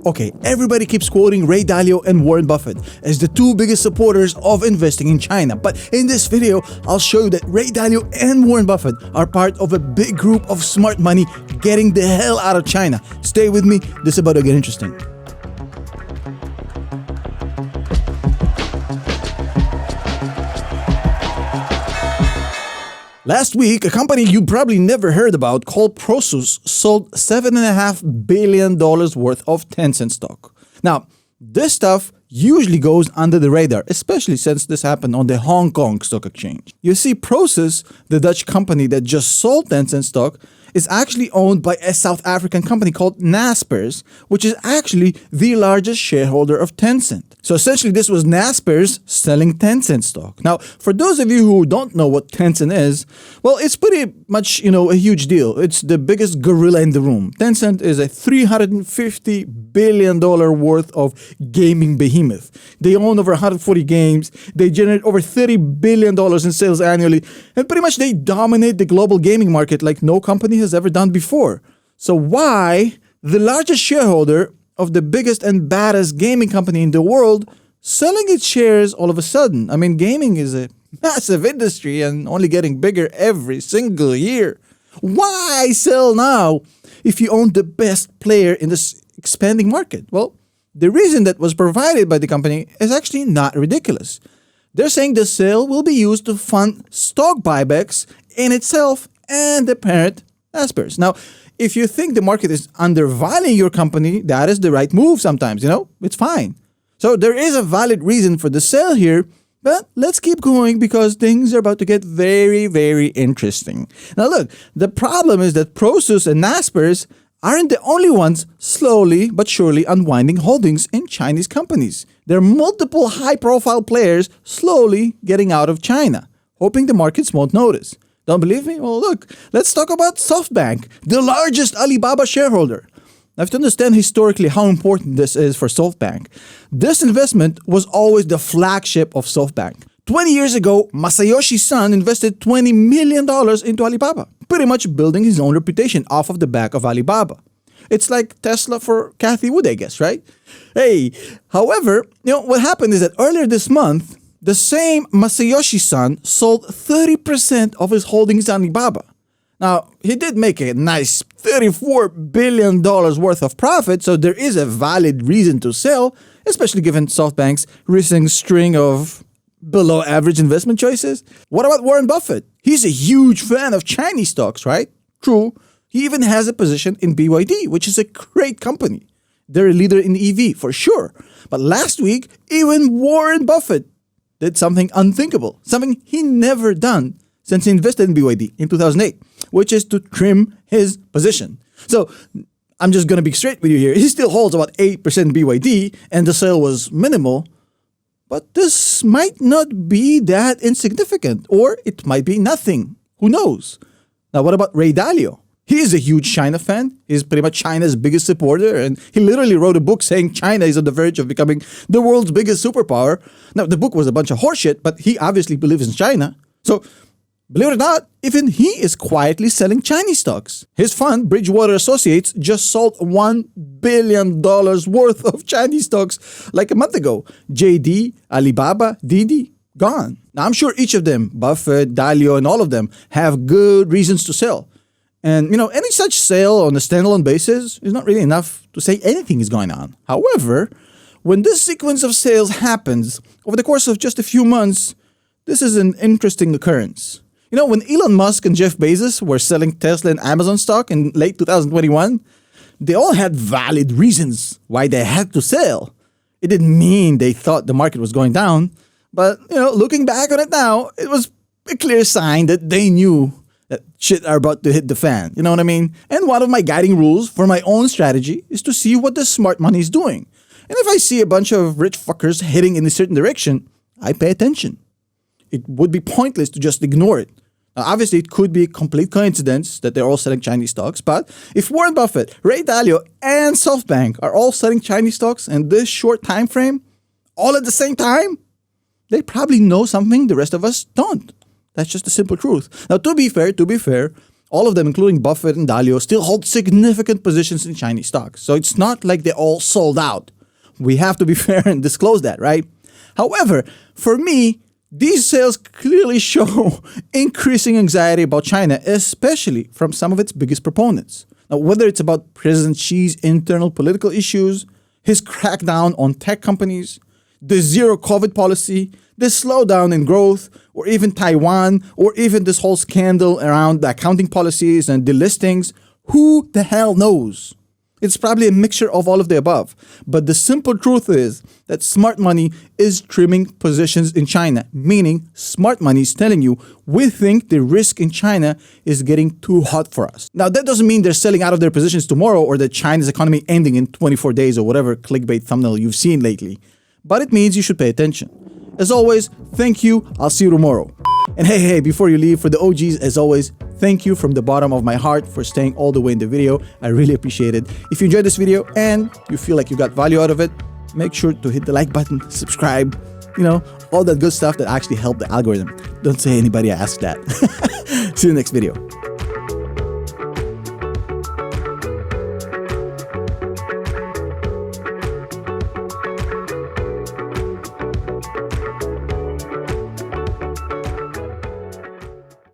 Okay, everybody keeps quoting Ray Dalio and Warren Buffett as the two biggest supporters of investing in China. But in this video, I'll show you that Ray Dalio and Warren Buffett are part of a big group of smart money getting the hell out of China. Stay with me, this is about to get interesting. Last week, a company you probably never heard about called Prosus sold $7.5 billion worth of Tencent stock. Now, this stuff usually goes under the radar, especially since this happened on the Hong Kong Stock Exchange. You see, Prosus, the Dutch company that just sold Tencent stock, is actually owned by a South African company called Naspers, which is actually the largest shareholder of Tencent. So essentially, this was Naspers selling Tencent stock. Now, for those of you who don't know what Tencent is, well, it's pretty much, a huge deal. It's the biggest gorilla in the room. Tencent is a $350 billion worth of gaming behemoth. They own over 140 games. They generate over $30 billion in sales annually. And pretty much they dominate the global gaming market like no company has ever done before. So why the largest shareholder of the biggest and baddest gaming company in the world selling its shares all of a sudden? I mean, gaming is a massive industry and only getting bigger every single year. Why sell now if you own the best player in this expanding market? Well, the reason that was provided by the company is actually not ridiculous. They're saying the sale will be used to fund stock buybacks in itself and the parent Naspers. Now, if you think the market is undervaluing your company, that is the right move sometimes, it's fine. So there is a valid reason for the sale here, but let's keep going because things are about to get very, very interesting. Now look, the problem is that Prosus and Naspers aren't the only ones slowly but surely unwinding holdings in Chinese companies. There are multiple high-profile players slowly getting out of China, hoping the markets won't notice. Don't believe me? Well, look, let's talk about SoftBank, the largest Alibaba shareholder. Now, to understand historically how important this is for SoftBank, this investment was always the flagship of SoftBank. 20 years ago, Masayoshi Son invested $20 million into Alibaba, pretty much building his own reputation off of the back of Alibaba. It's like Tesla for Cathie Wood, I guess, right? Hey, however, what happened is that earlier this month, the same Masayoshi Son sold 30% of his holdings in Alibaba. Now, he did make a nice $34 billion worth of profit, so there is a valid reason to sell, especially given SoftBank's recent string of below-average investment choices. What about Warren Buffett? He's a huge fan of Chinese stocks, right? True. He even has a position in BYD, which is a great company. They're a leader in EV, for sure. But last week, even Warren Buffett did something unthinkable, something he never done since he invested in BYD in 2008, which is to trim his position. So I'm just going to be straight with you here. He still holds about 8% BYD, and the sale was minimal. But this might not be that insignificant, or it might be nothing. Who knows? Now, what about Ray Dalio? He is a huge China fan. He's pretty much China's biggest supporter, and he literally wrote a book saying China is on the verge of becoming the world's biggest superpower. Now, the book was a bunch of horseshit, but he obviously believes in China. So, believe it or not, even he is quietly selling Chinese stocks. His fund, Bridgewater Associates, just sold $1 billion worth of Chinese stocks like a month ago. JD, Alibaba, DIDI, gone. Now, I'm sure each of them, Buffett, Dalio, and all of them, have good reasons to sell. And, any such sale on a standalone basis is not really enough to say anything is going on. However, when this sequence of sales happens over the course of just a few months, this is an interesting occurrence. When Elon Musk and Jeff Bezos were selling Tesla and Amazon stock in late 2021, they all had valid reasons why they had to sell. It didn't mean they thought the market was going down, but, looking back on it now, it was a clear sign that they knew that shit are about to hit the fan. You know what I mean? And one of my guiding rules for my own strategy is to see what the smart money is doing. And if I see a bunch of rich fuckers heading in a certain direction, I pay attention. It would be pointless to just ignore it. Now, obviously, it could be a complete coincidence that they're all selling Chinese stocks, but if Warren Buffett, Ray Dalio, and SoftBank are all selling Chinese stocks in this short time frame, all at the same time, they probably know something the rest of us don't. That's just the simple truth. Now, to be fair, All of them, including Buffett and Dalio, still hold significant positions in Chinese stocks. So it's not like they all sold out. We have to be fair and disclose that, right? However, for me, these sales clearly show increasing anxiety about China, especially from some of its biggest proponents. Now, whether it's about President Xi's internal political issues, his crackdown on tech companies, the zero COVID policy, the slowdown in growth, or even Taiwan, or even this whole scandal around the accounting policies and delistings, who the hell knows? It's probably a mixture of all of the above. But the simple truth is that smart money is trimming positions in China, meaning smart money is telling you, we think the risk in China is getting too hot for us. Now, that doesn't mean they're selling out of their positions tomorrow or that China's economy ending in 24 days or whatever clickbait thumbnail you've seen lately. But it means you should pay attention. As always, thank you. I'll see you tomorrow. And hey, before you leave, for the OGs, as always, thank you from the bottom of my heart for staying all the way in the video. I really appreciate it. If you enjoyed this video and you feel like you got value out of it, make sure to hit the like button, subscribe, all that good stuff that actually help the algorithm. Don't say anybody asked that. See you in the next video.